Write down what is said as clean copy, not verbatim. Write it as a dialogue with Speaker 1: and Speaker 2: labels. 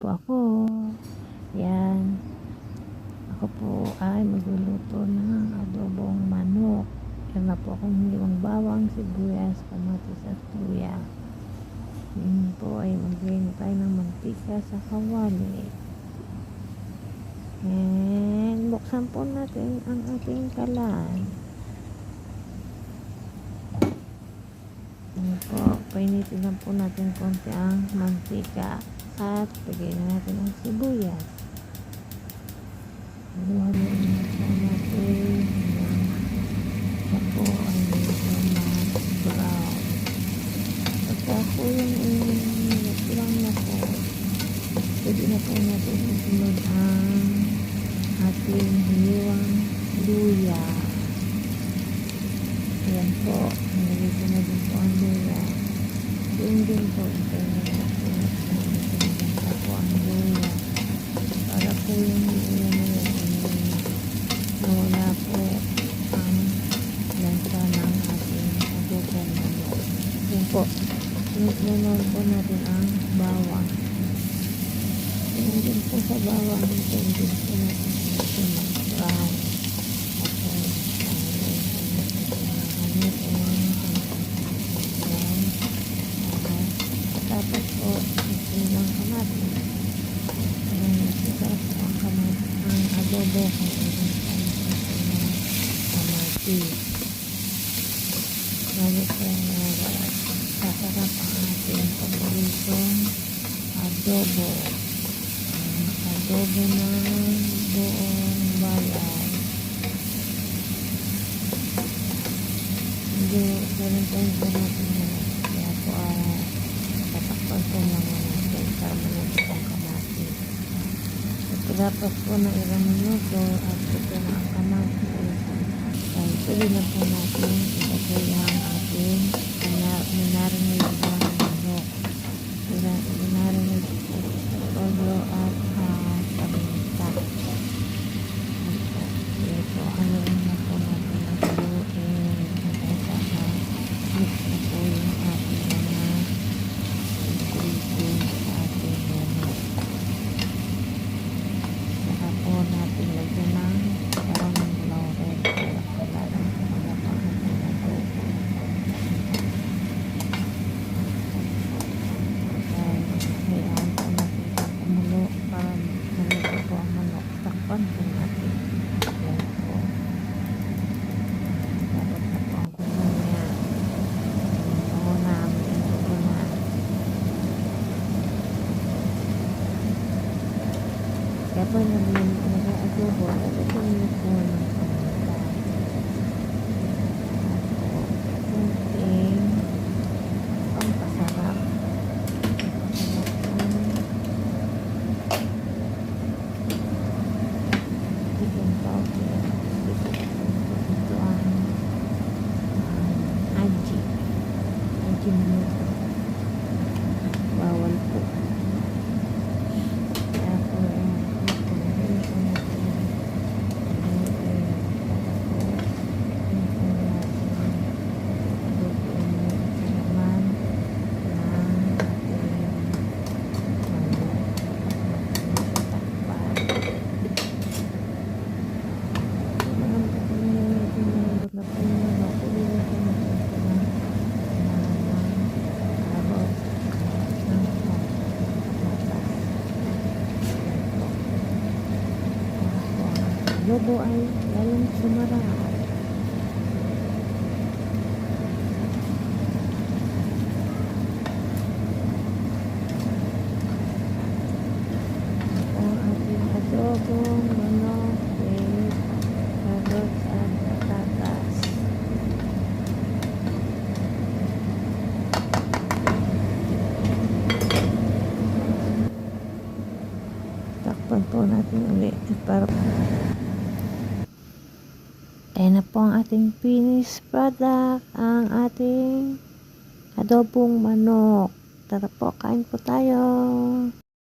Speaker 1: po ako. Yan. Ako po ay magluluto ng adobong manok. Yan na po akong hiniwang bawang, sibuyas, kamatis at luya. Yan po ay maglagay tayo ng mantika sa kawali. And buksan po natin ang ating kalan. Yan po, painitin lang po natin konti ang mantika at lagay na natin ang sibuyas. Haluhaluin na po natin. Siya po ay medyo brown. Pagka po yung nagsilang na po, pwede na po natin isunod ang ating hiniwang luya. Ayan po, nilagay ko na din po ang luya. Din po, ito na natin po ang luya. Para po yung luya na yan, nawala po ang lansa ng ating adobong manok. Ayan po, sinunod po natin ang bawang. Ayan din po sa bawang, ito din po natin ng brown. Tapos po, ito lang kamatis. Sarap po ang kamatis. Ang adobo kung ito ng kamatis. Lalo po sasarap ang ating paboritong adobo. Adobo ng buong bayan. Hindi, ganun po yung natin na. Kaya po tatakpan po mga natin para manuto ang kamatis. Pagkatapos po ng ilang minuto at ito na ang kamatis, ay pwede na po natin ilagay ang ating minarinig ng manok. Minarinig po todo at paminta. Ito, haluin na po natin ang haluin. Mix na po yung ating mga ingredients sa ating manok. Saka po natin lagyan ng parang laurel para pala ng mga pangalan na po. Hayaan po natin sa kumulo para maluto po ang manok. Takpan po natin. Yan po. Dapat na po ang kulo niya. Oo namin. Ito na. Kaya po namin nag-adobo at ito na po ng paminta. Kunting pampasarap. Chicken powder. Ito ang aji. Aji manok. Bawal po. Kaya po adobo ay lalong sumarap. Ang ating adobong manok with carrots at patatas. Takpan po natin ulit para ayan na po ang ating finished product, ang ating adobong manok. Tara po, kain po tayo.